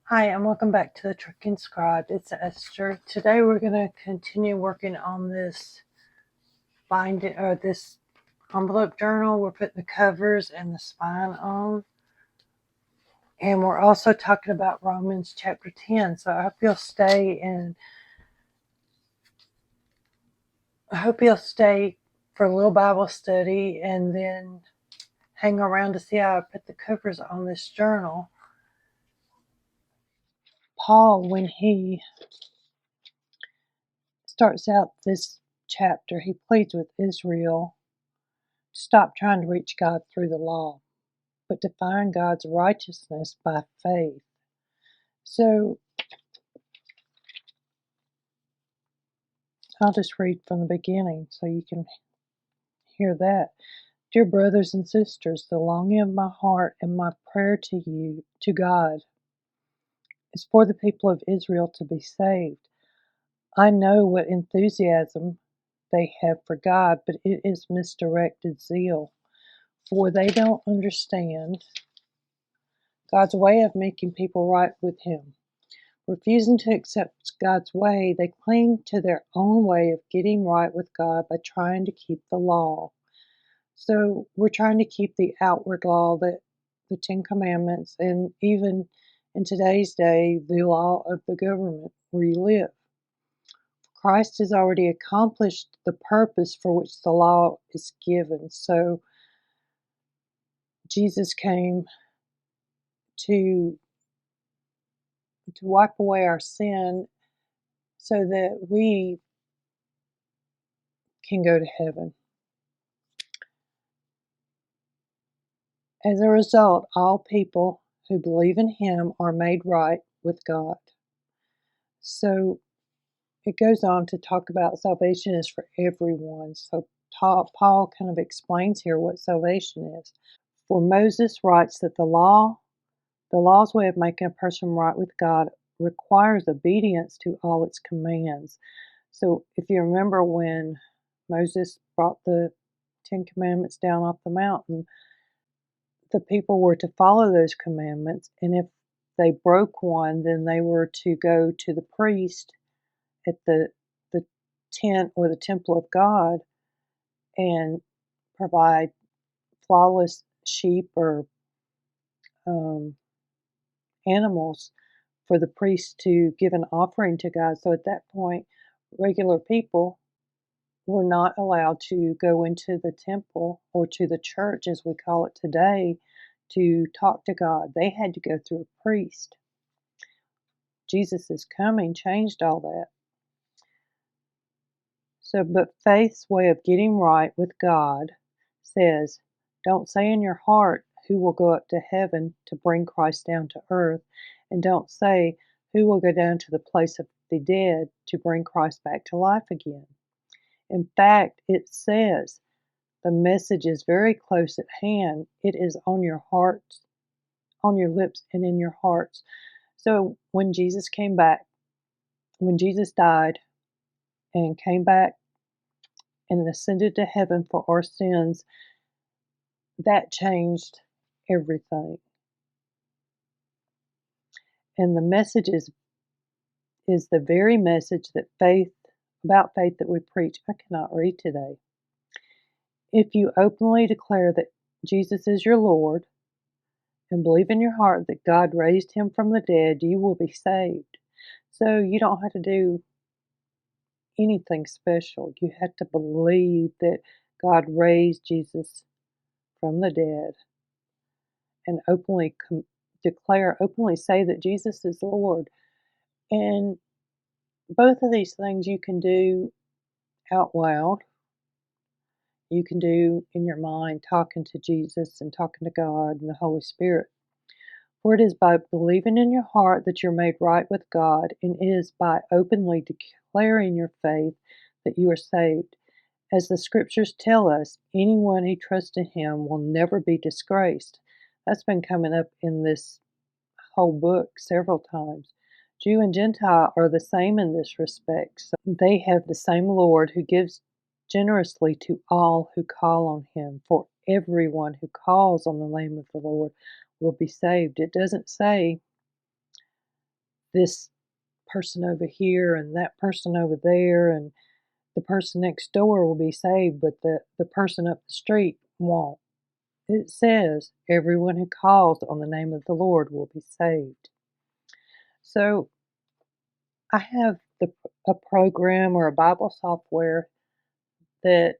Hi, and welcome back to the Trucking Scribe. It's Esther. Today we're going to continue working on this binding or this envelope journal. We're putting the covers and the spine on, and we're also talking about Romans chapter 10. So I hope you'll stay for a little Bible study and then hang around to see how I put the covers on this journal. Paul, when he starts out this chapter, he pleads with Israel to stop trying to reach God through the law, but to find God's righteousness by faith. So I'll just read from the beginning so you can hear that. Dear brothers and sisters, the longing of my heart and my prayer to you, to God, is for the people of Israel to be saved. I know what enthusiasm they have for God, but it is misdirected zeal, for they don't understand God's way of making people right with Him. Refusing to accept God's way, they cling to their own way of getting right with God by trying to keep the law. So we're trying to keep the outward law, the Ten Commandments, and even in today's day, the law of the government where you live. Christ has already accomplished the purpose for which the law is given. So Jesus came to wipe away our sin so that we can go to heaven. As a result, all people who believe in Him are made right with God. So it goes on to talk about salvation is for everyone. So Paul kind of explains here what salvation is. For Moses writes that the law's way of making a person right with God requires obedience to all its commands. So if you remember when Moses brought the Ten Commandments down off the mountain, the people were to follow those commandments, and if they broke one, then they were to go to the priest at the tent or the temple of God and provide flawless sheep or animals for the priest to give an offering to God. So at that point, regular people were not allowed to go into the temple or to the church, as we call it today, to talk to God. They had to go through a priest. Jesus' coming changed all that. So, but faith's way of getting right with God says, don't say in your heart, who will go up to heaven to bring Christ down to earth, and don't say, who will go down to the place of the dead to bring Christ back to life again. In fact, it says the message is very close at hand. It is on your hearts, on your lips, and in your hearts. So when Jesus came back, when Jesus died and came back and ascended to heaven for our sins, that changed everything. And the message is the very message that about faith that we preach. I cannot read today. If you openly declare that Jesus is your Lord and believe in your heart that God raised him from the dead, you will be saved. So you don't have to do anything special. You have to believe that God raised Jesus from the dead and openly openly say that Jesus is Lord. And both of these things you can do out loud. You can do in your mind, talking to Jesus and talking to God and the Holy Spirit. For it is by believing in your heart that you're made right with God, and it is by openly declaring your faith that you are saved. As the scriptures tell us, anyone who trusts in Him will never be disgraced. That's been coming up in this whole book several times. Jew and Gentile are the same in this respect. So they have the same Lord who gives generously to all who call on Him. For everyone who calls on the name of the Lord will be saved. It doesn't say this person over here and that person over there, and the person next door will be saved, but the person up the street won't. It says, everyone who calls on the name of the Lord will be saved. So I have a program or a Bible software that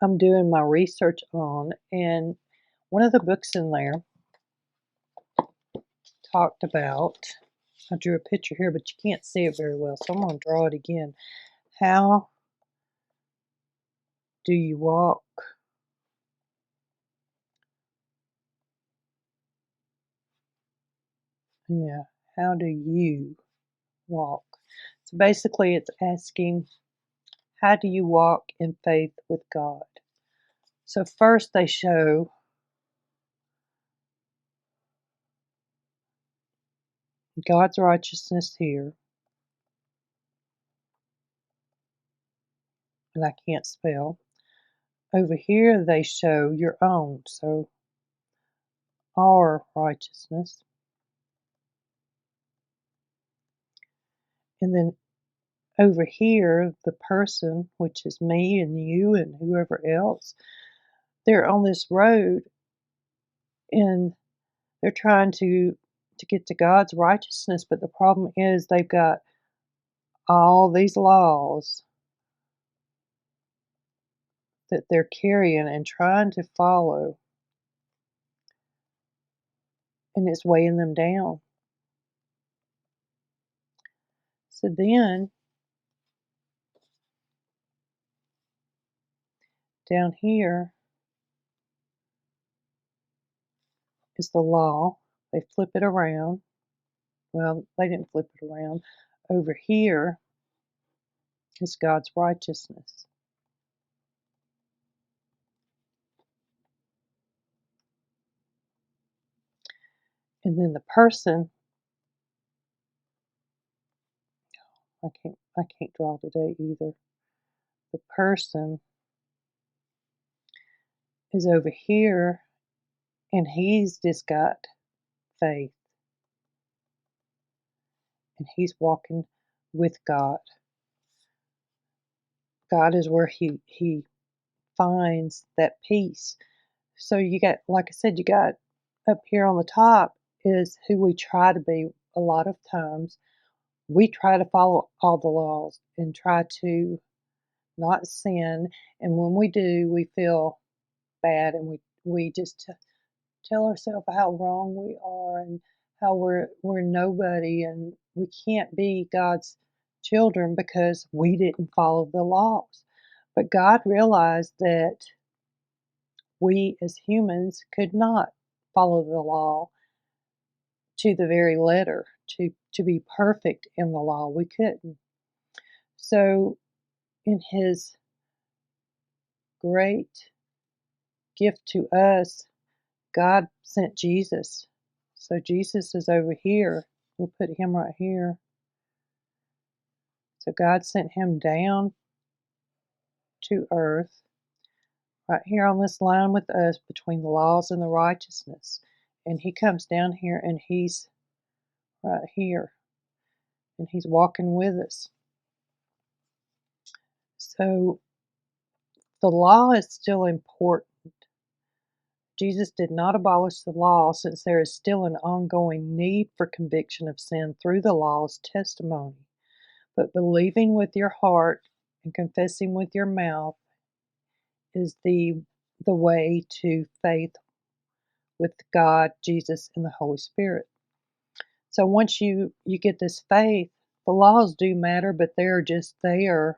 I'm doing my research on, and one of the books in there talked about, I drew a picture here, but you can't see it very well, so I'm going to draw it again. How do you walk? Yeah, how do you walk? So basically, it's asking, how do you walk in faith with God? So first they show God's righteousness here, and I can't spell. Over here they show your own, so our righteousness. And then over here, the person, which is me and you and whoever else, they're on this road and they're trying to get to God's righteousness, but the problem is they've got all these laws that they're carrying and trying to follow, and it's weighing them down. So then down here is the law. They flip it around. Well, they didn't flip it around. Over here is God's righteousness. And then the person, I can't draw today either. The person is over here and he's just got faith and he's walking with God. God is where he finds that peace. So you got, like I said, you got up here on the top is who we try to be. A lot of times we try to follow all the laws and try to not sin, and when we do, we feel bad, and we just tell ourselves how wrong we are and how we're nobody and we can't be God's children because we didn't follow the laws. But God realized that we as humans could not follow the law to the very letter, to be perfect in the law. We couldn't. So in his great gift to us, God sent Jesus. So Jesus is over here. We'll put him right here. So God sent him down to earth, right here on this line with us between the laws and the righteousness. And he comes down here and he's right here. And he's walking with us. So the law is still important. Jesus did not abolish the law since there is still an ongoing need for conviction of sin through the law's testimony. But believing with your heart and confessing with your mouth is the way to faith with God, Jesus, and the Holy Spirit. So once you get this faith, the laws do matter, but they're just there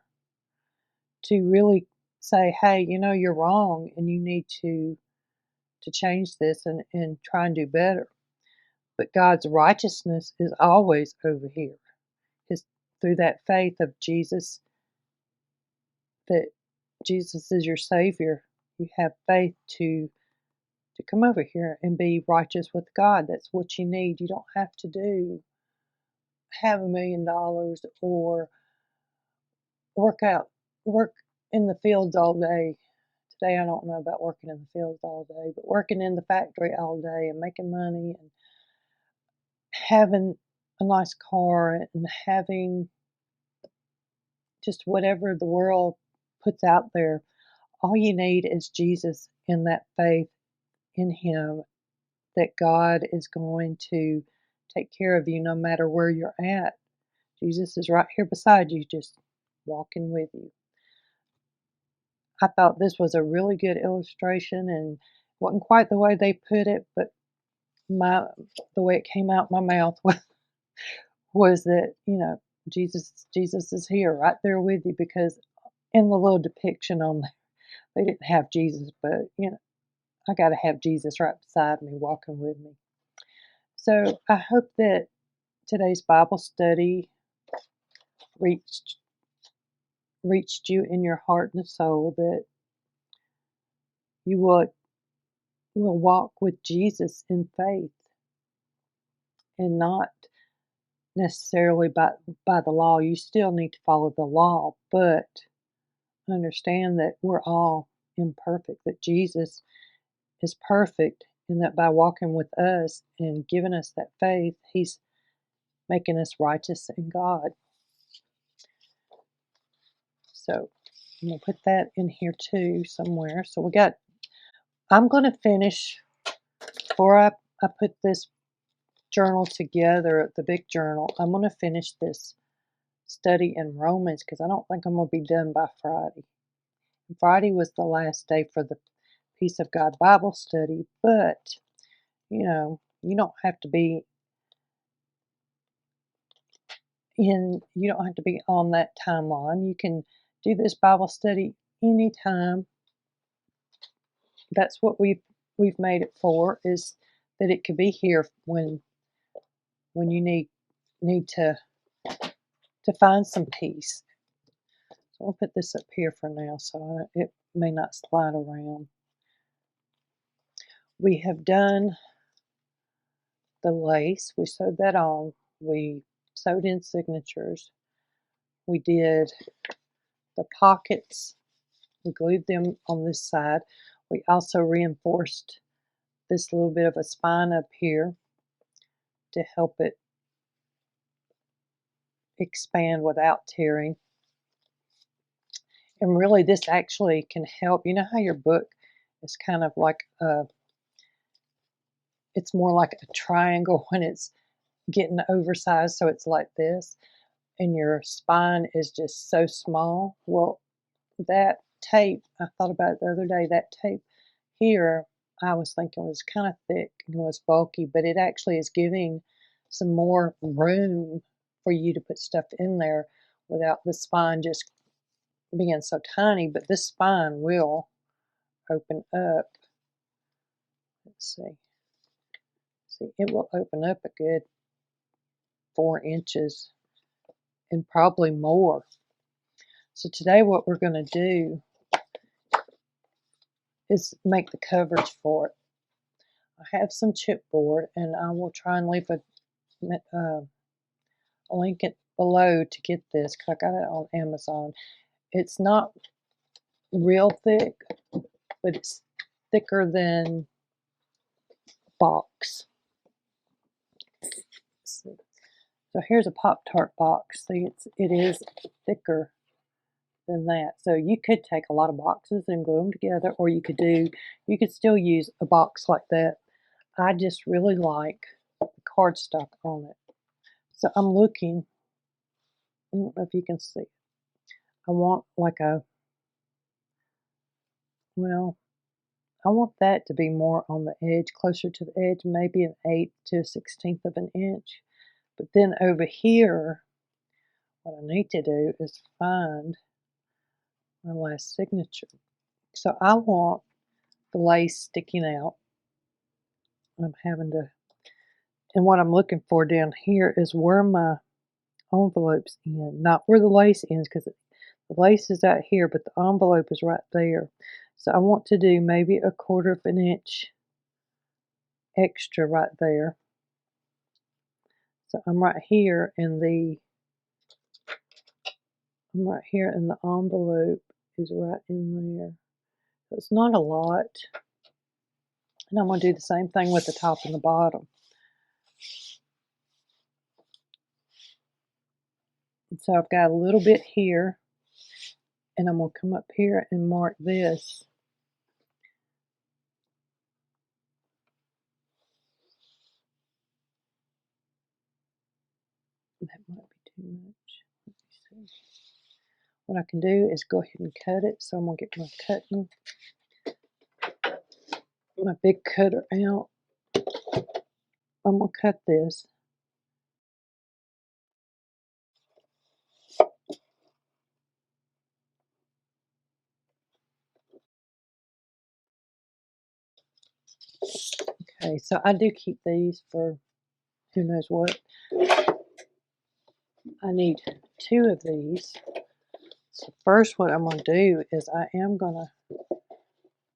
to really say, hey, you're wrong and you need to change this and try and do better. But God's righteousness is always over here. His through that faith of Jesus, that Jesus is your Savior, you have faith to come over here and be righteous with God. That's what you need. You don't have to have $1,000,000 or work in the fields all day. Today I don't know about working in the fields all day, but working in the factory all day and making money and having a nice car and having just whatever the world puts out there. All you need is Jesus and that faith in Him that God is going to take care of you no matter where you're at. Jesus is right here beside you, just walking with you. I thought this was a really good illustration and wasn't quite the way they put it, but the way it came out my mouth was that, Jesus is here right there with you, because in the little depiction on there, they didn't have Jesus, but I got to have Jesus right beside me, walking with me. So I hope that today's Bible study reached you in your heart and soul, that you will walk with Jesus in faith and not necessarily by the law. You still need to follow the law, but understand that we're all imperfect, that Jesus is perfect, and that by walking with us and giving us that faith, He's making us righteous in God. So I'm going to put that in here too somewhere. So I'm going to finish, before I put this journal together, the big journal, I'm going to finish this study in Romans, because I don't think I'm going to be done by Friday. Friday was the last day for the Peace of God Bible study, but you don't have to be on that timeline. You can do this Bible study anytime. That's what we've made it for, is that it could be here when you need to find some peace. So I'll put this up here for now, so it may not slide around. We have done the lace. We sewed that on. We sewed in signatures. We did the pockets. We glued them on this side. We also reinforced this little bit of a spine up here to help it expand without tearing. And really, this actually can help. You know how your book is kind of like it's more like a triangle when it's getting oversized, so it's like this, and your spine is just so small. Well, that tape, I thought about it the other day, that tape here, I was thinking was kind of thick and was bulky, but it actually is giving some more room for you to put stuff in there without the spine just being so tiny. But this spine will open up. Let's see. See, it will open up a good 4 inches and probably more. So today what we're going to do is make the coverage for it. I have some chipboard, and I will try and leave a link it below to get this, because I got it on Amazon. It's not real thick, but it's thicker than box. So here's a Pop-Tart box. See, it is thicker than that. So you could take a lot of boxes and glue them together, or you could still use a box like that. I just really like the cardstock on it. So I'm looking, I don't know if you can see. I want I want that to be more on the edge, closer to the edge, maybe an 1/8 to a 1/16 of an inch. But then over here, what I need to do is find my last signature. So I want the lace sticking out. And what I'm looking for down here is where my envelopes end, not where the lace ends, because the lace is out here, but the envelope is right there. So I want to do maybe a 1/4 of an inch extra right there. So I'm right here and the envelope is right in there. So it's not a lot. And I'm going to do the same thing with the top and the bottom. And so I've got a little bit here, and I'm going to come up here and mark this. That might be too much. Let me see. What I can do is go ahead and cut it. So I'm going to get my big cutter out. I'm going to cut this. Okay, so I do keep these for who knows what. I need 2 of these. So first what I'm going to do is I am going to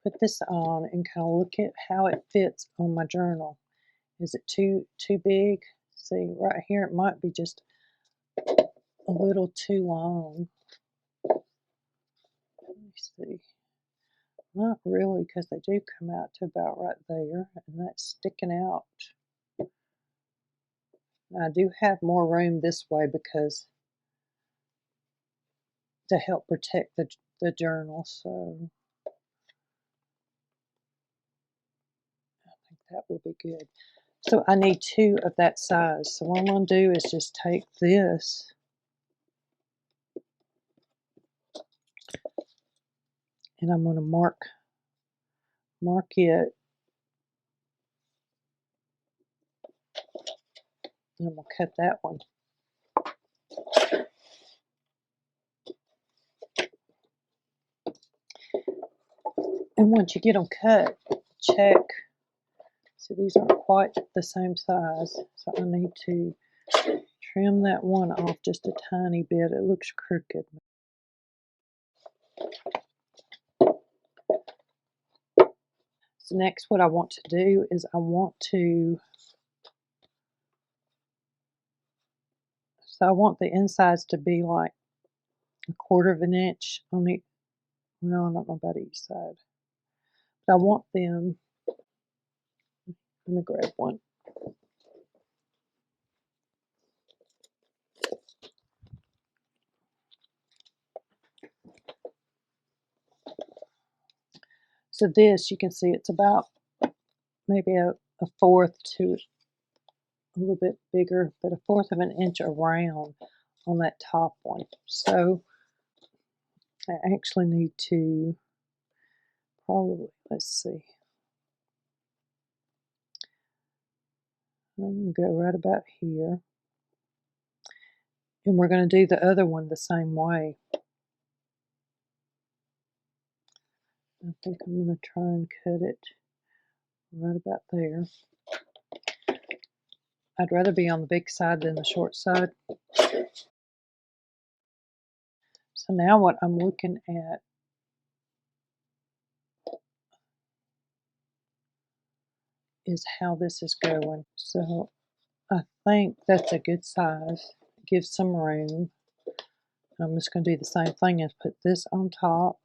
put this on and kind of look at how it fits on my journal. Is it too big? See, right here it might be just a little too long. Let me see. Not really, because they do come out to about right there, and that's sticking out. I do have more room this way because to help protect the journal, so I think that will be good. So I need 2 of that size. So what I'm going to do is just take this and I'm going to mark it. And I'm going to cut that one. And once you get them cut, check. See, these aren't quite the same size, so I need to trim that one off just a tiny bit. It looks crooked. So next what I want to do is I want the insides to be like 1/4 of an inch on each. Well, I don't know about each side. But I want them, let me grab one. So this, you can see it's about maybe a 1/4 to a little bit bigger, but a 1/4 of an inch around on that top one. So I actually need to probably, let's see. I'm going to go right about here. And we're going to do the other one the same way. I think I'm going to try and cut it right about there. I'd rather be on the big side than the short side. So now what I'm looking at is how this is going. So I think that's a good size. Give some room. I'm just going to do the same thing as put this on top.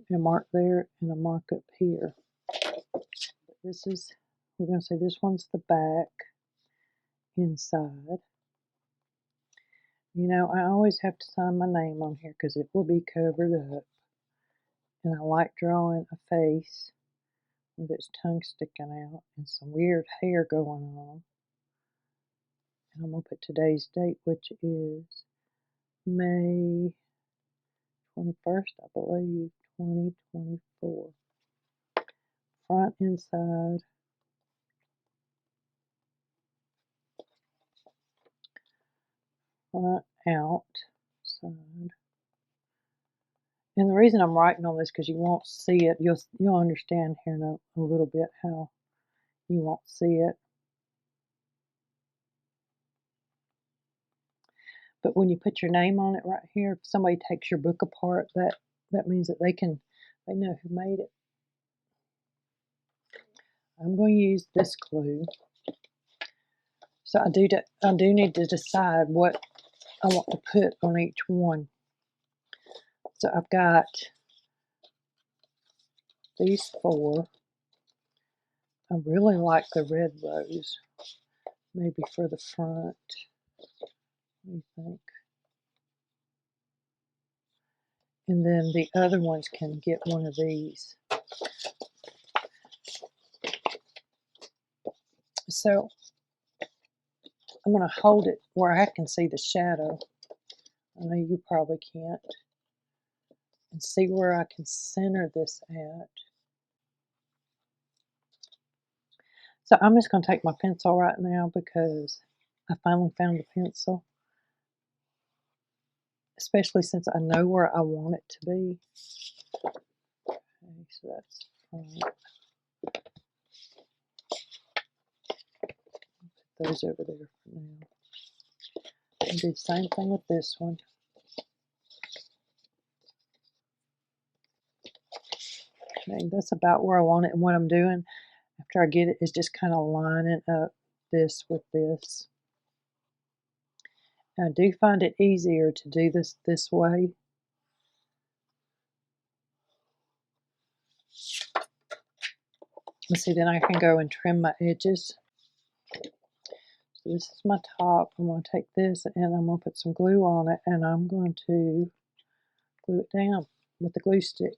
And mark there and a mark up here. This is, we're going to say this one's the back inside. You know, I always have to sign my name on here because it will be covered up. And I like drawing a face with its tongue sticking out and some weird hair going on. And I'm going to put today's date, which is May 21st, I believe, 2024. Front inside. Front out side. And the reason I'm writing on this because you won't see it. You'll understand here in a little bit how you won't see it. But when you put your name on it right here, if somebody takes your book apart, that means that they know who made it. I'm going to use this glue. So I do need to decide what I want to put on each one. So I've got these 4. I really like the red rose. maybe for the front. What do you think? And then the other ones can get one of these. So I'm going to hold it where I can see the shadow. I know you probably can't. And see where I can center this at. So I'm just going to take my pencil right now because I finally found the pencil. Especially since I know where I want it to be. Okay, so that's fine. Put those over there for now. And do the same thing with this one. Okay, that's about where I want it, and what I'm doing after I get it is just kind of lining up this with this. I do find it easier to do this way. Let's see, then I can go and trim my edges. So this is my top. I'm going to take this and I'm going to put some glue on it, and I'm going to glue it down with the glue stick.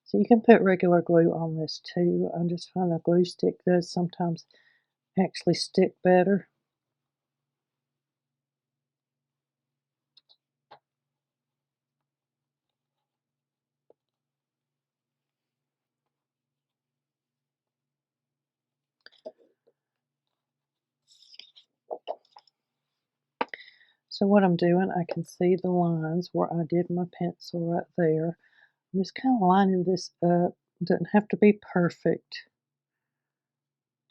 So you can put regular glue on this too. I just find a glue stick does sometimes actually stick better. So what I'm doing, I can see the lines where I did my pencil right there. I'm just kind of lining this up. It doesn't have to be perfect.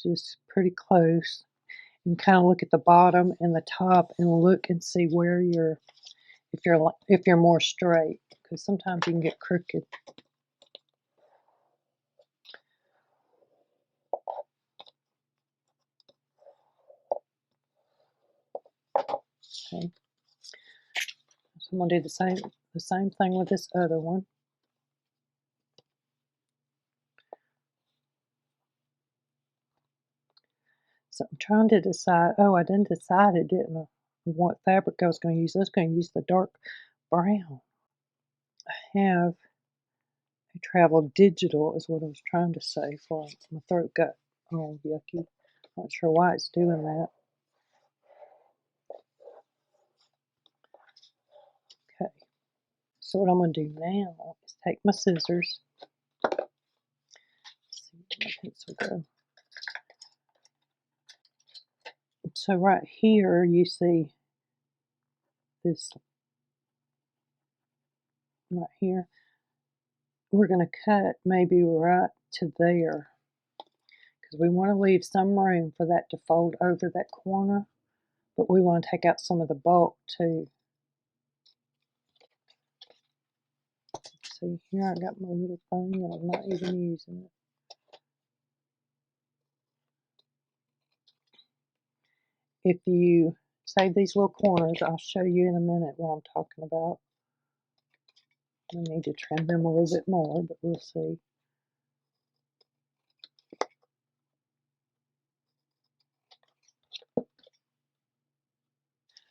Just pretty close. And kind of look at the bottom and the top and look and see where if you're more straight, because sometimes you can get crooked. Okay. So I'm gonna do the same thing with this other one. So I'm trying to decide. Oh, I didn't decide it, didn't I? What fabric I was going to use. I was going to use the dark brown. I have a travel digital is what I was trying to say for my throat got all yucky. Not sure why it's doing that. Okay. So what I'm going to do now is take my scissors. Let's see where my pencil go. So right here you see this right here. We're going to cut maybe right to there because we want to leave some room for that to fold over that corner, but we want to take out some of the bulk too. See here, I got my little thing and I'm not even using it. If you save these little corners, I'll show you in a minute what I'm talking about. We need to trim them a little bit more, but we'll see.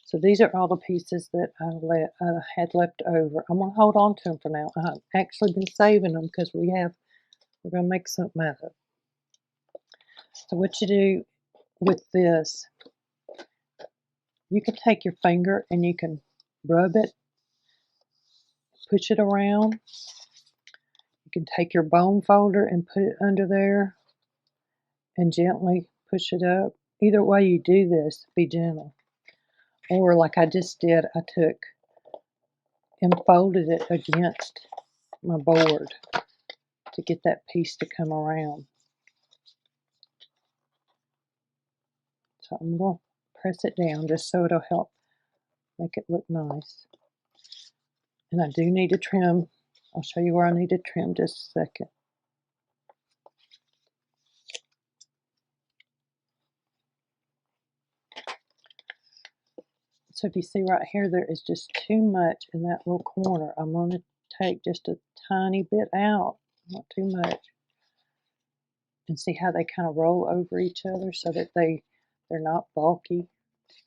So these are all the pieces that I had left over. I'm going to hold on to them for now. I've actually been saving them because we're going to make something out of it. So what you do with this, you can take your finger and you can rub it, push it around. You can take your bone folder and put it under there and gently push it up. Either way you do this, be gentle. Or like I just did, I took and folded it against my board to get that piece to come around. So I'm going to press it down just so it'll help make it look nice. And I do need to trim. I'll show you where I need to trim just a second. So if you see right here, there is just too much in that little corner. I'm going to take just a tiny bit out, not too much, and see how they kind of roll over each other so that they're not bulky,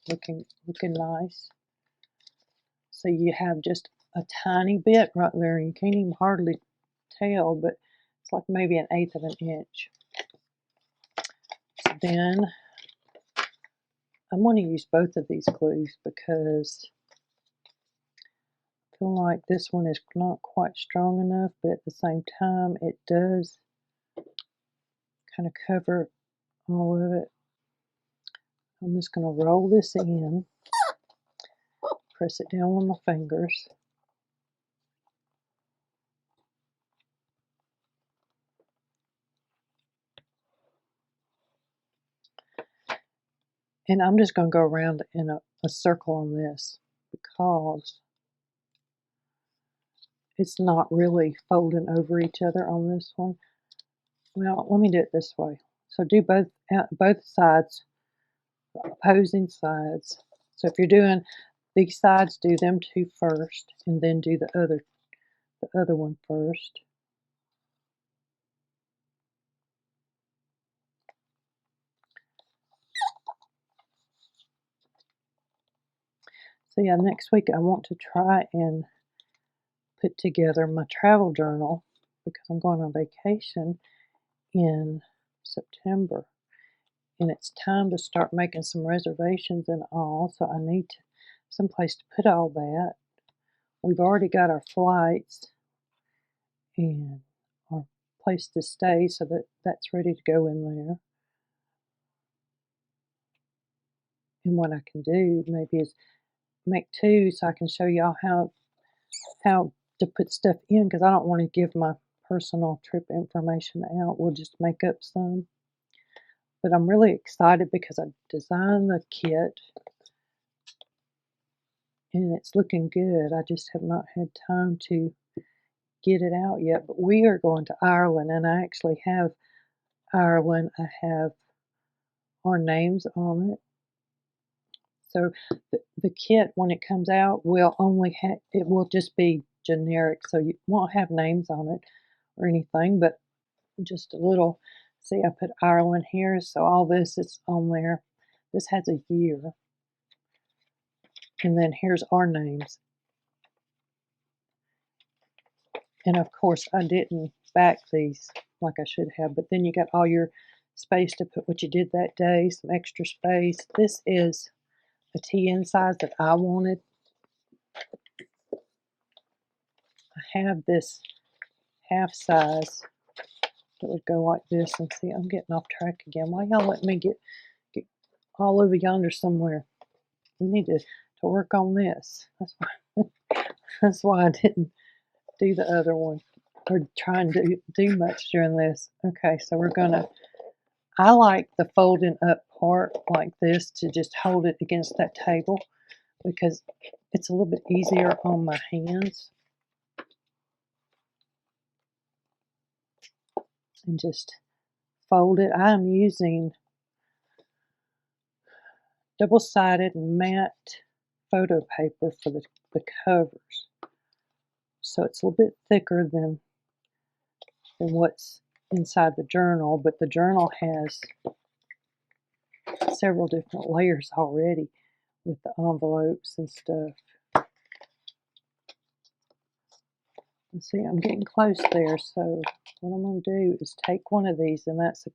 looking nice. So you have just a tiny bit right there, and you can't even hardly tell, but it's like maybe 1/8 of an inch. So then I'm going to use both of these glues because I feel like this one is not quite strong enough, but at the same time it does kind of cover all of it. I'm just going to roll this in, press it down with my fingers. And I'm just going to go around in a circle on this because it's not really folding over each other on this one. Well, let me do it this way. So do both sides, opposing sides. So if you're doing these sides, do them two first, and then do the other one first. So yeah, next week I want to try and put together my travel journal because I'm going on vacation in September. And it's time to start making some reservations and all, so I need some place to put all that. We've already got our flights and our place to stay, so that's ready to go in there. And what I can do maybe is make two so I can show y'all how to put stuff in, because I don't want to give my personal trip information out. We'll just make up some. But I'm really excited because I designed the kit and it's looking good. I just have not had time to get it out yet. But we are going to Ireland, and I actually have Ireland. I have our names on it. So the kit, when it comes out, will only have, it will just be generic. So you won't have names on it or anything, but just a little. See, I put Ireland here, so all this is on there. This has a year. And then here's our names. And of course, I didn't back these like I should have, but then you got all your space to put what you did that day, some extra space. This is a TN size that I wanted. I have this half size that would go like this. And see, I'm getting off track again. Why y'all let me get all over yonder somewhere? We need to work on this. That's why I didn't do the other one or try and do much during this. Okay, so I like the folding up part like this to just hold it against that table because it's a little bit easier on my hands. And just fold it. I'm using double-sided matte photo paper for the covers. So it's a little bit thicker than what's inside the journal, but the journal has several different layers already with the envelopes and stuff. And see, I'm getting close there, so what I'm going to do is take one of these, and that's a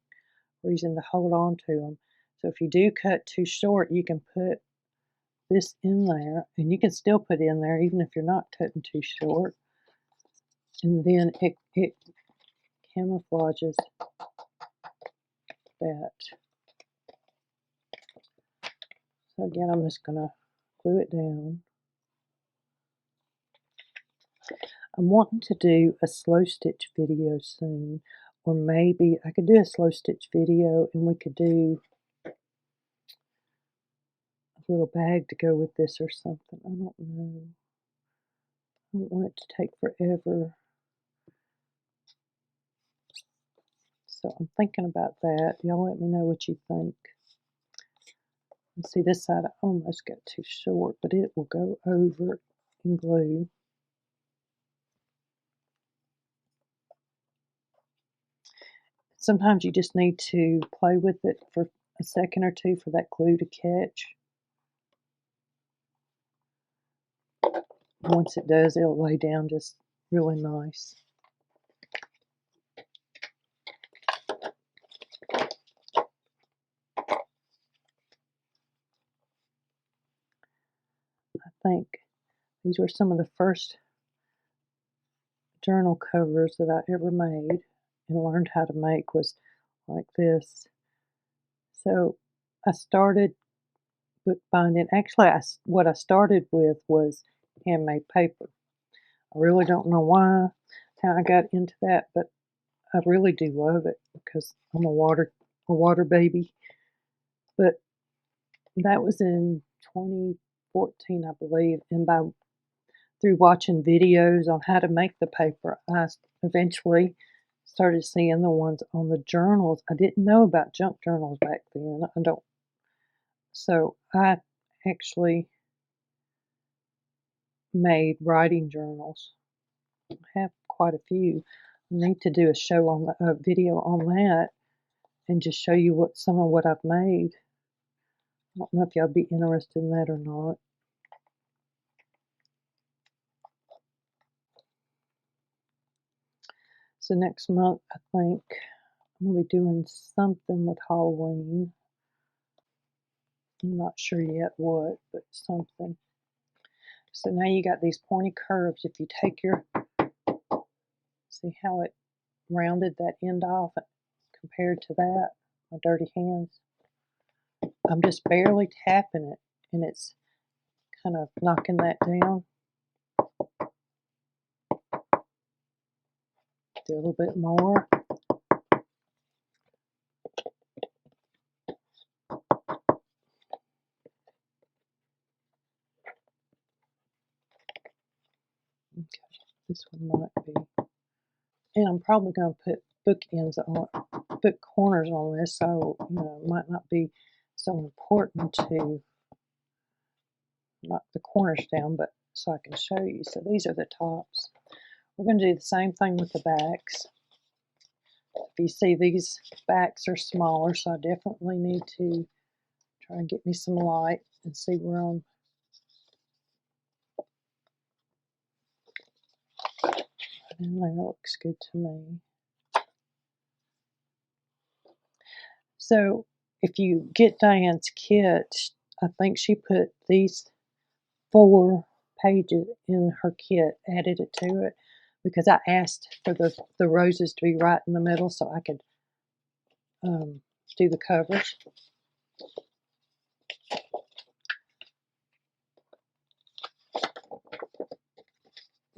reason to hold on to them. So if you do cut too short, you can put this in there, and you can still put in there even if you're not cutting too short. And then it camouflages that. So again, I'm just going to glue it down. I'm wanting to do a slow stitch video soon, or maybe I could do a slow stitch video and we could do a little bag to go with this or something. I don't know. I don't want it to take forever. So I'm thinking about that. Y'all let me know what you think. And see, this side I almost got too short, but it will go over in glue. sometimes you just need to play with it for a second or two for that glue to catch. Once it does, it'll lay down just really nice. I think these were some of the first journal covers that I ever made and learned how to make was like this. So I started bookbinding. Actually, what I started with was handmade paper. I really don't know how I got into that, but I really do love it because I'm a water baby. But that was in 2014, I believe, and through watching videos on how to make the paper, I eventually started seeing the ones on the journals. I didn't know about junk journals back then. So I actually made writing journals. I have quite a few. I need to do a video on that and just show you some of what I've made. I don't know if y'all be interested in that or not. So next month, I think I'm going to be doing something with Halloween. I'm not sure yet what, but something. So now you got these pointy curves. If you take see how it rounded that end off compared to that, my dirty hands. I'm just barely tapping it, and it's kind of knocking that down. Do a little bit more. Okay, this one might be. And I'm probably going to put book corners on this, so it might not be so important to knock the corners down, but so I can show you. So these are the tops. We're going to do the same thing with the backs. If you see, these backs are smaller, so I definitely need to try and get me some light and see where I'm. And that looks good to me. So if you get Diane's kit, I think she put these 4 pages in her kit, added it to it, because I asked for the roses to be right in the middle so I could do the covers.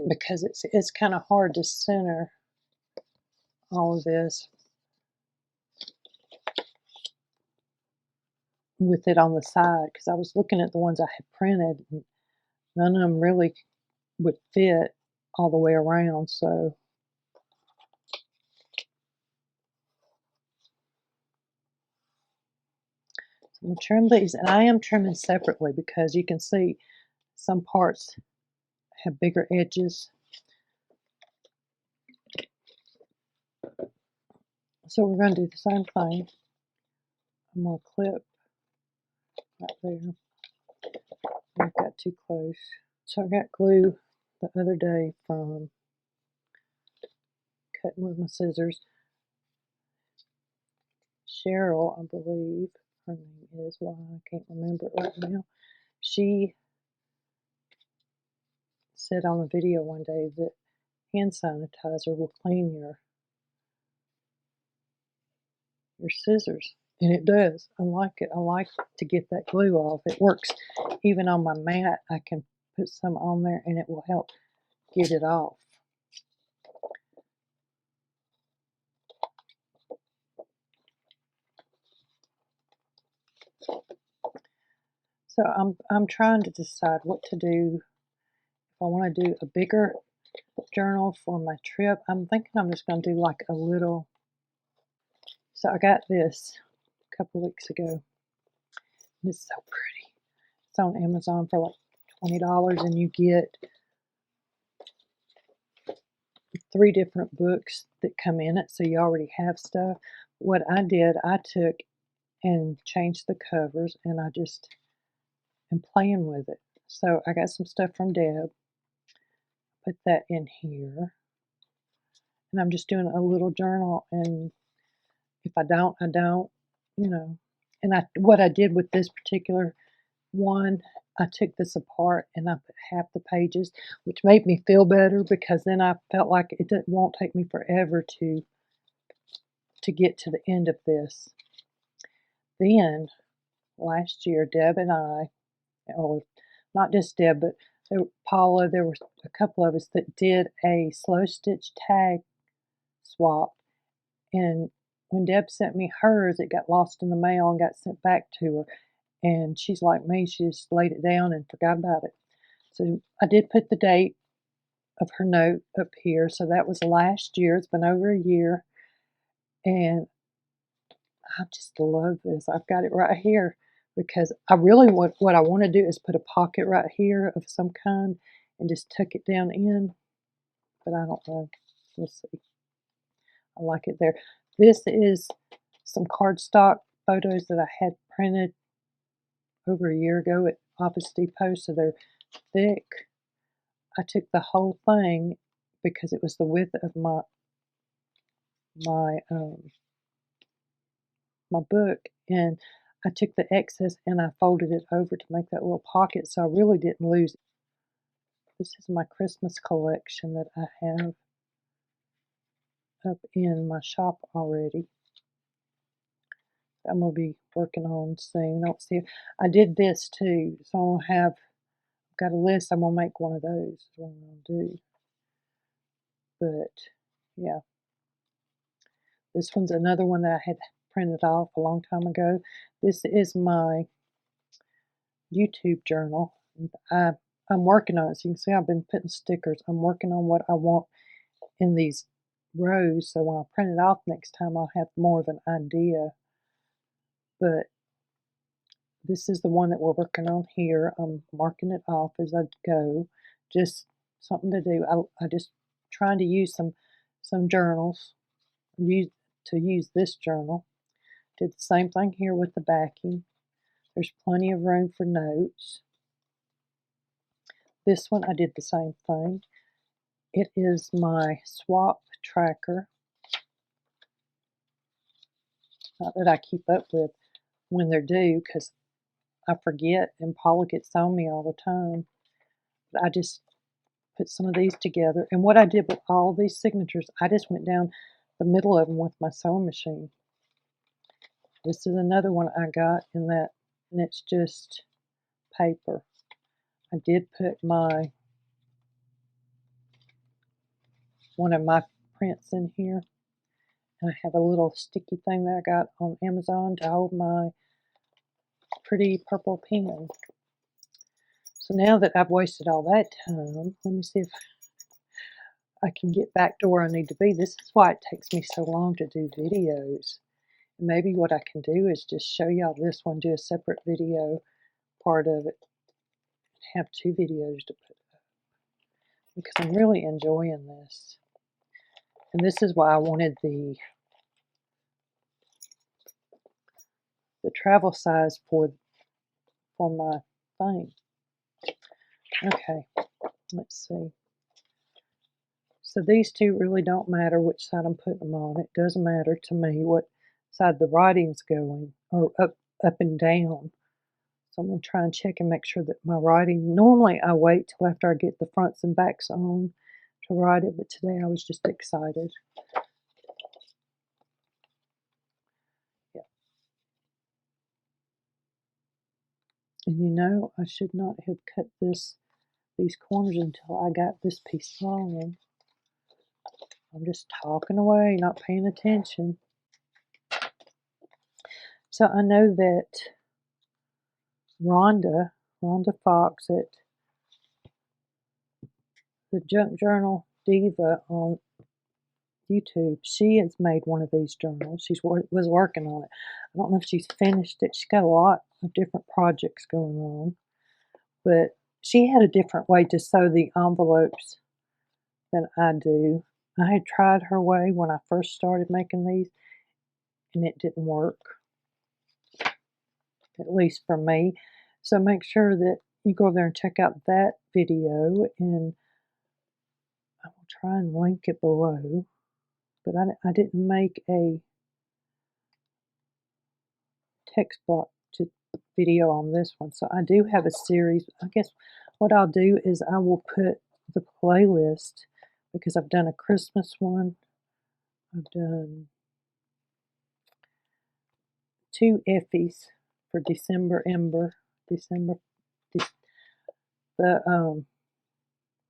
Because it's kind of hard to center all of this with it on the side, because I was looking at the ones I had printed, and none of them really would fit all the way around. So I'm going to trim these, and I am trimming separately because you can see some parts have bigger edges. So we're going to do the same thing. I'm going to clip right there. I got too close. So I got glue the other day from cutting with my scissors. Cheryl, I believe her name is, why I can't remember it right now. She said on a video one day that hand sanitizer will clean your scissors. And it does. I like it. I like to get that glue off. It works even on my mat. I can put some on there and it will help get it off. So I'm trying to decide what to do. If I want to do a bigger journal for my trip, I'm thinking I'm just going to do like a little. So I got this a couple weeks ago. It's so pretty. It's on Amazon for like $20, and you get 3 different books that come in it, so you already have stuff. What I did, I took and changed the covers, and I just am playing with it. So I got some stuff from Deb, put that in here, and I'm just doing a little journal, and if I don't, I don't, you know. And what I did with this particular one, I took this apart and I put half the pages, which made me feel better because then I felt like it won't take me forever to get to the end of this. Then last year, Deb and I, or not just Deb, but Paula, there were a couple of us that did a slow stitch tag swap. And when Deb sent me hers, it got lost in the mail and got sent back to her. And she's like me, she just laid it down and forgot about it. So I did put the date of her note up here. So that was last year. It's been over a year. And I just love this. I've got it right here because I really what I want to do is put a pocket right here of some kind and just tuck it down in. But I don't know. We'll see. I like it there. This is some cardstock photos that I had printed over a year ago at Office Depot, so they're thick. I took the whole thing because it was the width of my my book, and I took the excess and I folded it over to make that little pocket, so I really didn't lose it. This is my Christmas collection that I have up in my shop already. I'm going to be working on soon. Don't see it. I did this too, so I'm going to have got a list. I'm going to make one of those. Is what I'm going to do. But yeah, this one's another one that I had printed off a long time ago. This is my YouTube journal. I'm working on it. So you can see I've been putting stickers. I'm working on what I want in these rows. So when I print it off next time, I'll have more of an idea. But this is the one that we're working on here. I'm marking it off as I go. Just something to do. I just trying to use some journals. Use this journal. Did the same thing here with the backing. There's plenty of room for notes. This one I did the same thing. It is my swap tracker. Not that I keep up with when they're due because I forget and Paula gets on me all the time. But I just put some of these together. And what I did with all these signatures, I just went down the middle of them with my sewing machine. This is another one I got in that, and it's just paper. I did put one of my prints in here. And I have a little sticky thing that I got on Amazon to hold my pretty purple pen. So now that I've wasted all that time, let me see if I can get back to where I need to be. This is why it takes me so long to do videos. And maybe what I can do is just show y'all this one, do a separate video part of it, have 2 videos to put up because I'm really enjoying this. And this is why I wanted the travel size for my thing. Okay, let's see. So these two really don't matter which side I'm putting them on. It doesn't matter to me what side the writing's going, or up and down. So I'm going to try and check and make sure that my writing, normally I wait till after I get the fronts and backs on to write it, but today I was just excited. Yeah. And you know, I should not have cut these corners until I got this piece on. I'm just talking away, not paying attention. So I know that Rhonda Fox at the Junk Journal Diva on YouTube, she has made one of these journals. She was working on it. I don't know if she's finished it. She's got a lot of different projects going on, but she had a different way to sew the envelopes than I do. I had tried her way when I first started making these, and it didn't work, at least for me. So make sure that you go over there and check out that video, and I will try and link it below. But I didn't make a text block to video on this one, so I do have a series. I guess what I'll do is I will put the playlist, because I've done a Christmas one, I've done 2 Effies for December Ember, the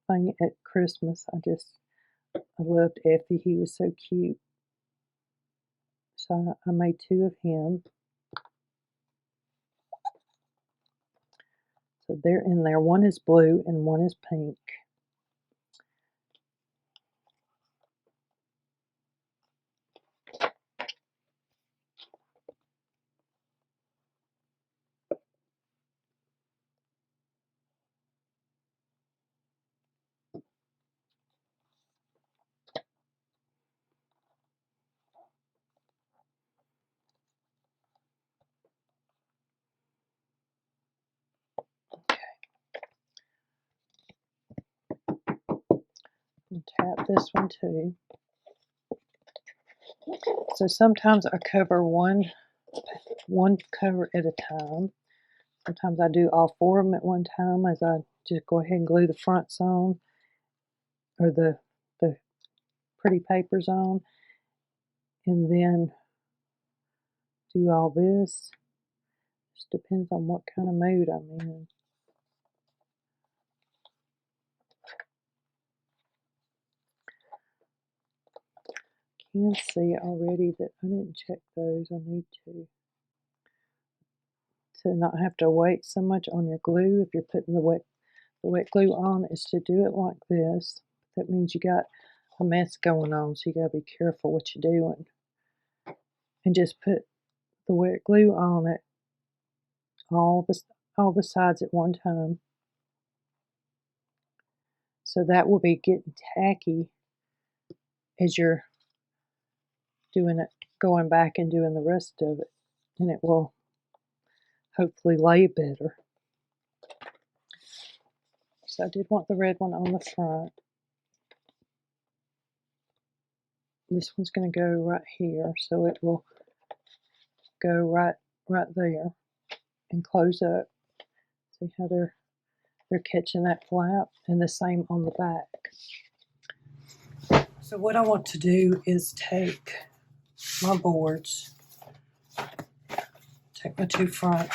thing at Christmas. I loved Effie. He was so cute. So I made 2 of him. So they're in there. One is blue and one is pink. And tap this one too. So sometimes I cover one cover at a time. Sometimes I do all 4 of them at one time, as I just go ahead and glue the fronts on, or the pretty papers on, and then do all this. Just depends on what kind of mood I'm in. You can see already that I didn't check those. I need to not have to wait so much on your glue. If you're putting the wet glue on, is to do it like this. That means you got a mess going on, so you gotta be careful what you're doing. And just put the wet glue on it, all the sides at one time. So that will be getting tacky as you're doing it, going back and doing the rest of it, and it will hopefully lay better. So I did want the red one on the front. This one's going to go right here, so it will go right there and close up. See how they're catching that flap, and the same on the back. So what I want to do is take my boards, take my 2 front,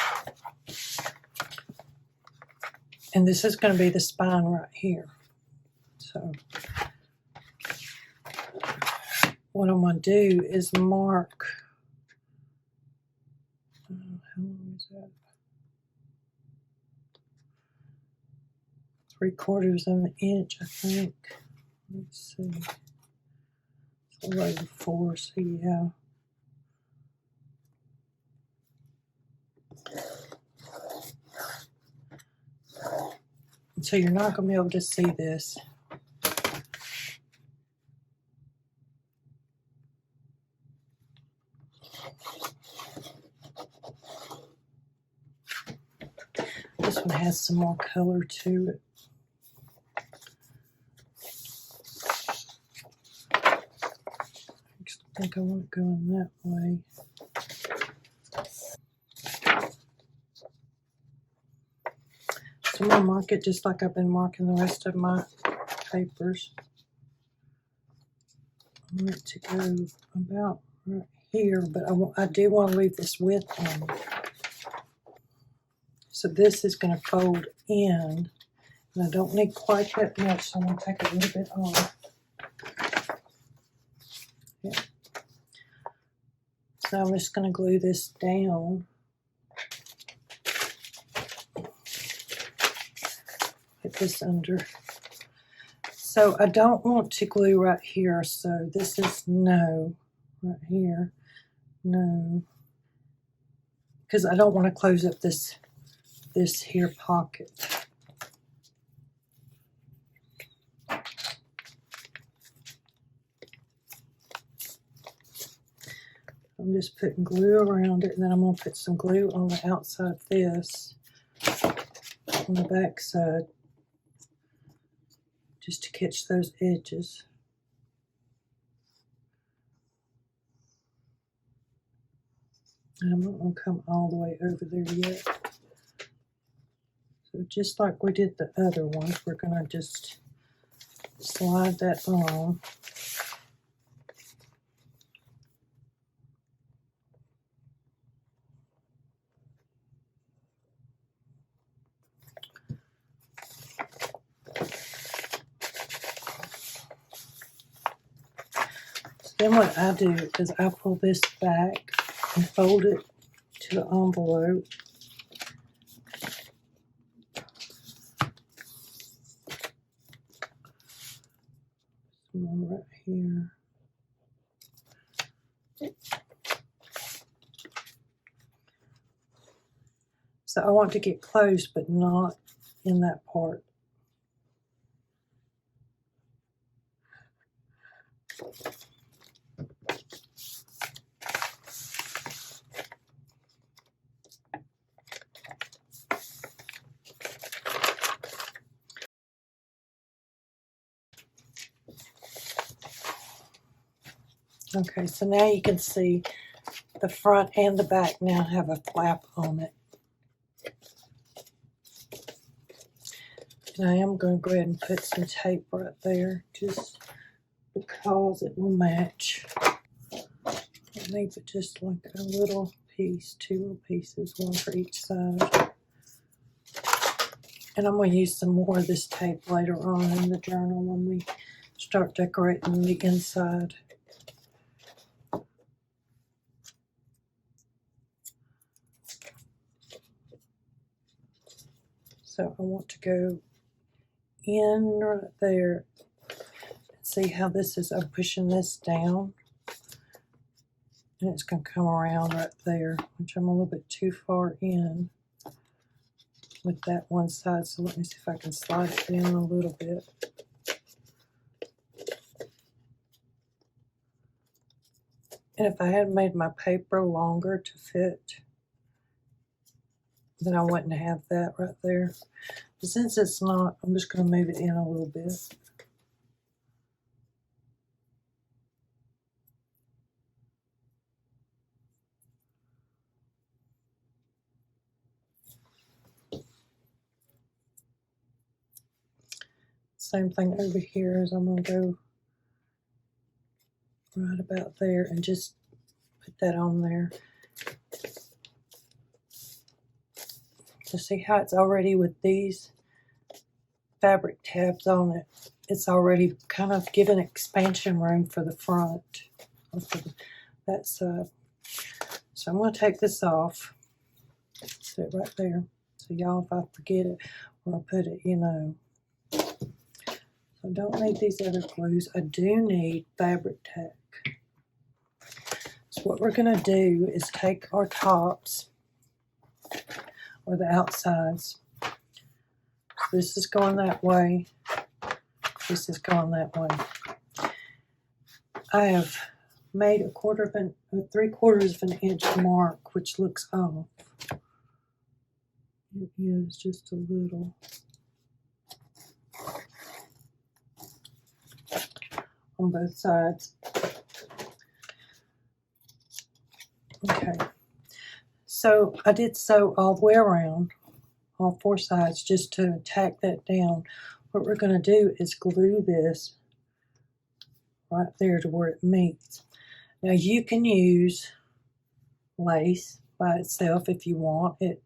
and this is going to be the spine right here. So what I'm going to do is mark, how long is that? 3/4 of an inch, I think. Let's see. It's 11/4, so yeah. So you're not going to be able to see this. This one has some more color to it. I think I want it going that way. So I'm going to mark it just like I've been marking the rest of my papers. I want it to go about right here, but I do want to leave this width on. So this is going to fold in, and I don't need quite that much, so I'm going to take a little bit off. Yeah. So I'm just going to glue this down. Get this under. So I don't want to glue right here, so this is no, right here, no, because I don't want to close up this here pocket. I'm just putting glue around it, and then I'm going to put some glue on the outside of this, on the back side, just to catch those edges. And I'm not going to come all the way over there yet. So just like we did the other one, we're going to just slide that on. Then what I do is I pull this back and fold it to the envelope. One right here. So I want to get closed, but not in that part. Okay, so now you can see the front and the back now have a flap on it. And I am going to go ahead and put some tape right there, just because it will match. I'll leave it just like a little piece, 2 little pieces, one for each side. And I'm going to use some more of this tape later on in the journal when we start decorating the inside. So I want to go in right there. See how this is, I'm pushing this down. And it's going to come around right there, which I'm a little bit too far in with that one side. So let me see if I can slide it down a little bit. And if I had made my paper longer to fit, then I wouldn't have that right there. But since it's not, I'm just going to move it in a little bit. Same thing over here, as I'm going to go right about there and just put that on there. To see how it's already with these fabric tabs on it, it's already kind of given expansion room for the front, or for that side. So I'm going to take this off, set it right there. So y'all, if I forget it or I put it, you know. So I don't need these other glues. I do need fabric tack. So what we're going to do is take our tops, or the outsides. This is going that way. This is going that way. I have made a 3/4 of an inch mark, which looks off. It is just a little. On both sides. Okay. So I did sew all the way around, all 4 sides, just to tack that down. What we're going to do is glue this right there to where it meets. Now you can use lace by itself if you want it.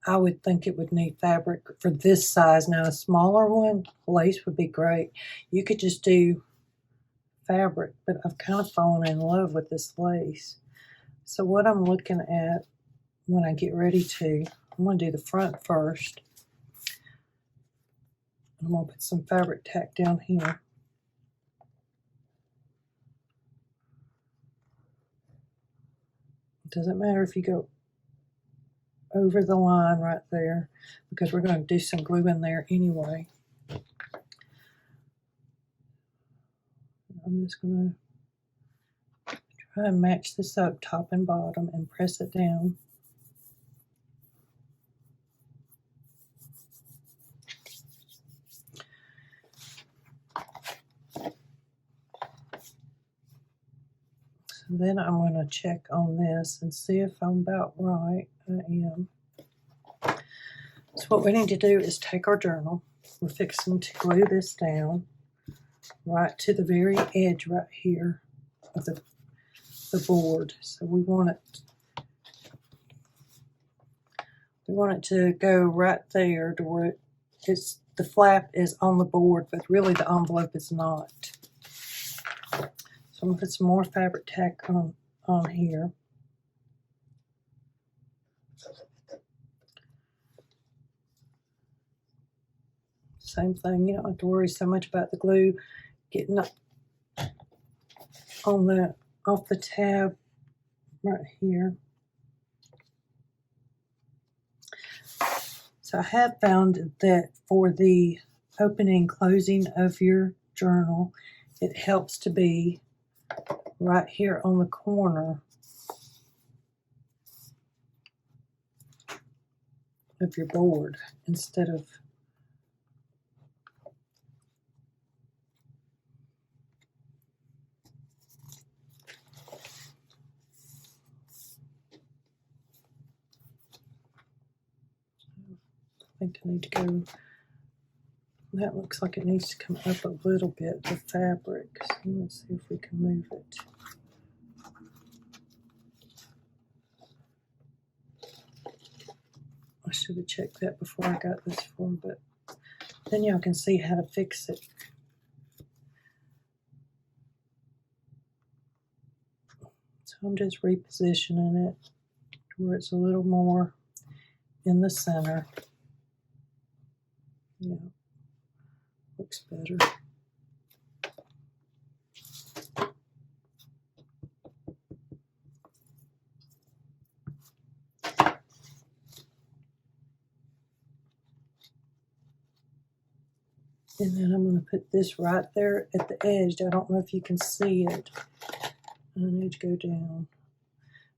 I would think it would need fabric for this size. Now a smaller one, lace would be great. You could just do fabric, but I've kind of fallen in love with this lace. So what I'm looking at when I get ready to, I'm going to do the front first. I'm going to put some fabric tack down here. It doesn't matter if you go over the line right there, because we're going to do some glue in there anyway. I'm just going to Try and match this up top and bottom and press it down. So then I'm going to check on this and see if I'm about right. I am. So what we need to do is take our journal. We're fixing to glue this down right to the very edge right here of the board. So we want it to go right there to where the flap is on the board, but really the envelope is not. So I'm going to put some more fabric tack on here. Same thing, you don't have to worry so much about the glue getting up on off the tab right here. So I have found that for the opening and closing of your journal, it helps to be right here on the corner of your board instead of I think I need to go, that looks like it needs to come up a little bit, the fabric. So let's see if we can move it. I should have checked that before I got this form, but then y'all can see how to fix it. So I'm just repositioning it to where it's a little more in the center. Yeah, looks better. And then I'm going to put this right there at the edge. I don't know if you can see it. I need to go down.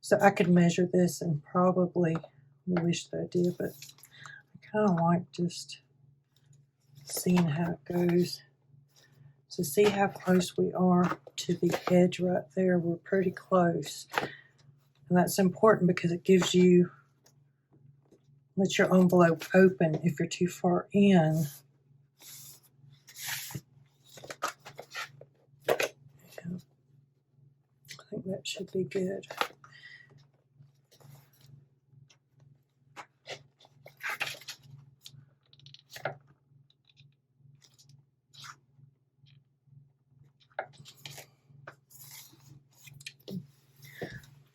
So I could measure this and probably wish that I did, but I kind of like just seeing how it goes. So see how close we are to the edge right there. We're pretty close. And that's important because it gives you, lets your envelope open if you're too far in. I think that should be good.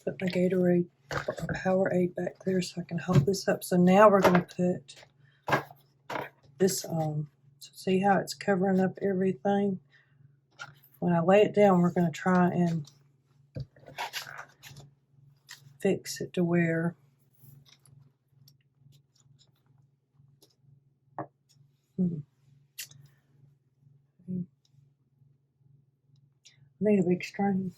Put my Gatorade or Powerade back there so I can hold this up. So now we're going to put this on. So see how it's covering up everything? When I lay it down, we're going to try and fix it to where I need a big string.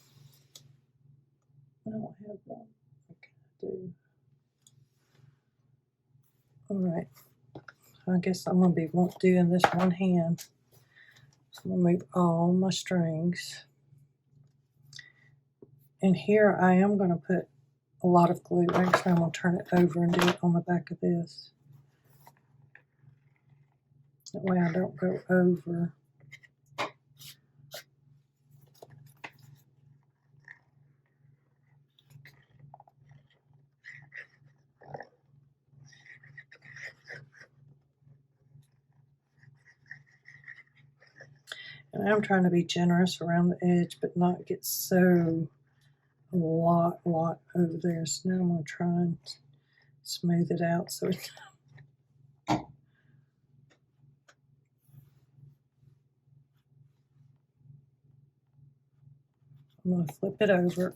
I don't have one. What can I do? All right. I guess I'm going to be doing this one hand. So I'm going to move all my strings. And here I am going to put a lot of glue. Actually, I'm going to turn it over and do it on the back of this. That way I don't go over. And I'm trying to be generous around the edge, but not get so a lot over there. So now I'm going to try and smooth it out so it's I'm going to flip it over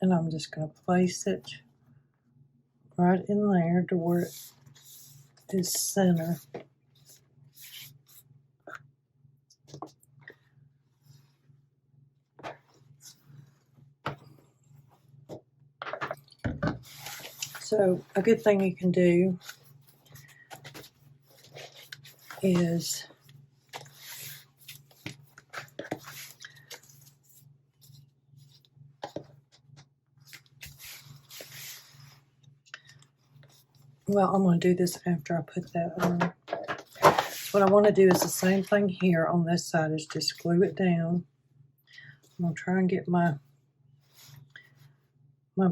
and I'm just going to place it right in there to where it is center. So a good thing you can do is well, I'm going to do this after I put that on. What I want to do is the same thing here on this side, is just glue it down. I'm going to try and get my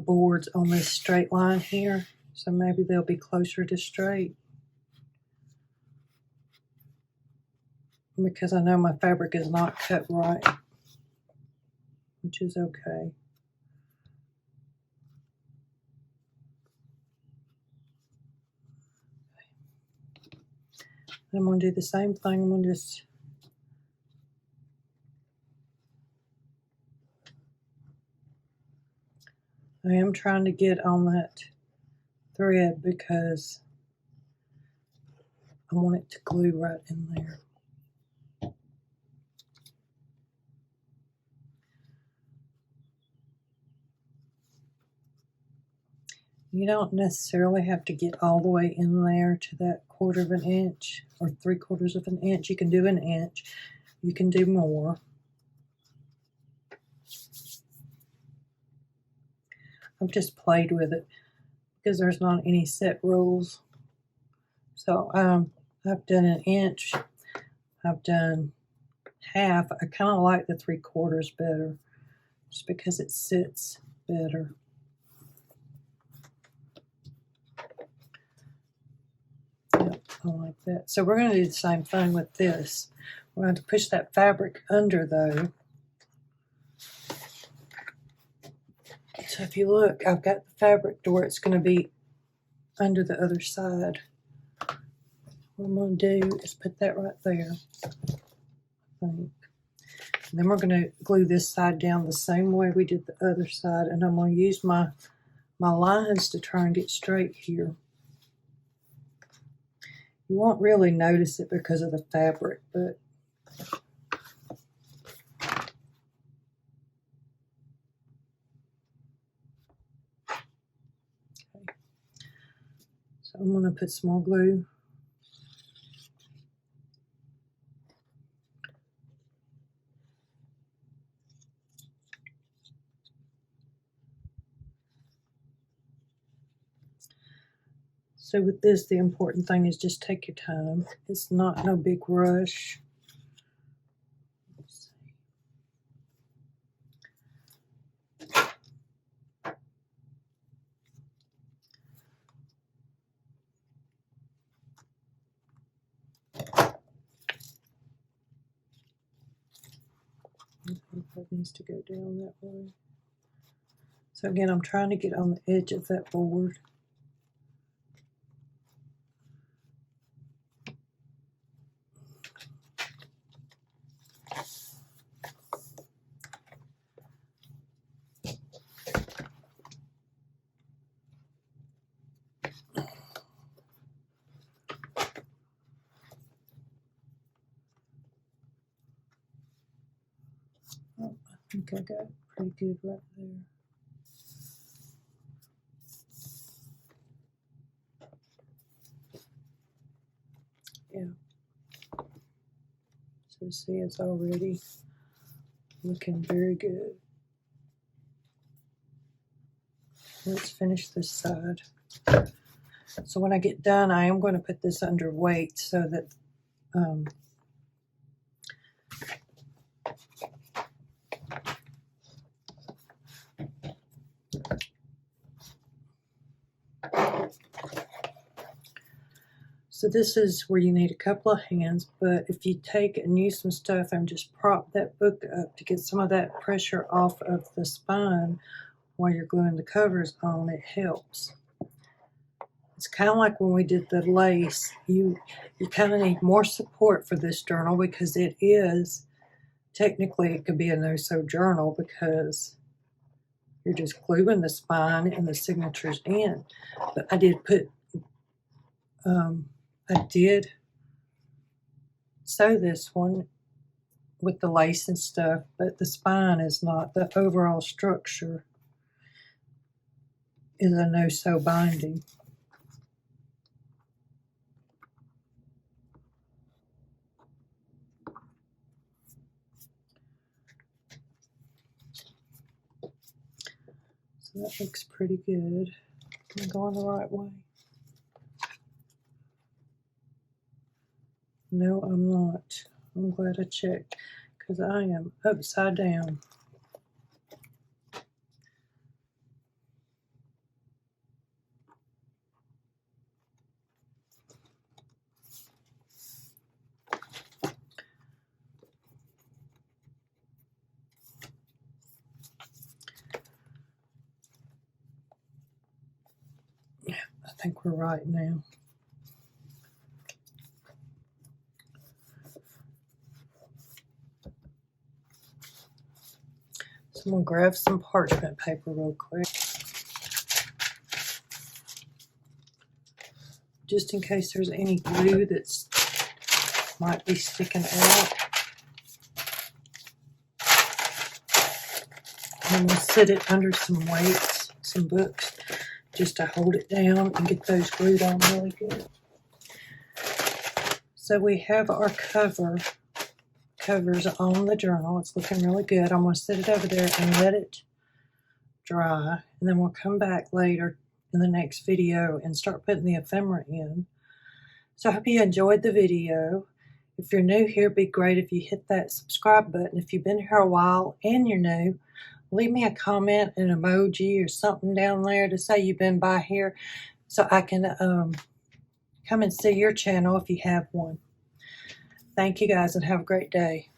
boards on this straight line here, so maybe they'll be closer to straight, because I know my fabric is not cut right, which is okay. I'm going to do the same thing. I'm going to just I am trying to get on that thread because I want it to glue right in there. You don't necessarily have to get all the way in there to that 1/4 of an inch or 3/4 of an inch. You can do an inch. You can do more. I've just played with it because there's not any set rules. So I've done an inch. I've done half. I kind of like the 3/4 better, just because it sits better. Yep, I like that. So we're going to do the same thing with this. We're going to push that fabric under though. So if you look, I've got the fabric to where it's going to be under the other side. What I'm going to do is put that right there, I think. And then we're going to glue this side down the same way we did the other side, and I'm going to use my lines to try and get straight here. You won't really notice it because of the fabric, but okay. So I'm going to put some more glue. So with this, the important thing is just take your time. It's not no big rush. I think that needs to go down that way. So again, I'm trying to get on the edge of that board. Oh, I think I got it pretty good right there. Yeah. So see, it's already looking very good. Let's finish this side. So when I get done, I am going to put this under weight so that so this is where you need a couple of hands, but if you take and use some stuff and just prop that book up to get some of that pressure off of the spine while you're gluing the covers on, it helps. It's kind of like when we did the lace. You kind of need more support for this journal because it is, technically it could be a no-sew journal because you're just gluing the spine and the signatures in. But I did put, I did sew this one with the lace and stuff, but the spine is not the overall structure. is a no-sew binding. So that looks pretty good. Am I going the right way? No, I'm not. I'm glad I checked because I am upside down. Yeah, I think we're right now. So I'm going to grab some parchment paper real quick, just in case there's any glue that's might be sticking out. I'm going to sit it under some weights, some books, just to hold it down and get those glued on really good. So we have our covers on the journal. It's looking really good. I'm going to sit it over there and let it dry, and then we'll come back later in the next video and start putting the ephemera in. So I hope you enjoyed the video. If you're new here, it'd be great if you hit that subscribe button. If you've been here a while and you're new, leave me a comment, an emoji or something down there to say you've been by here so I can come and see your channel if you have one. Thank you guys and have a great day.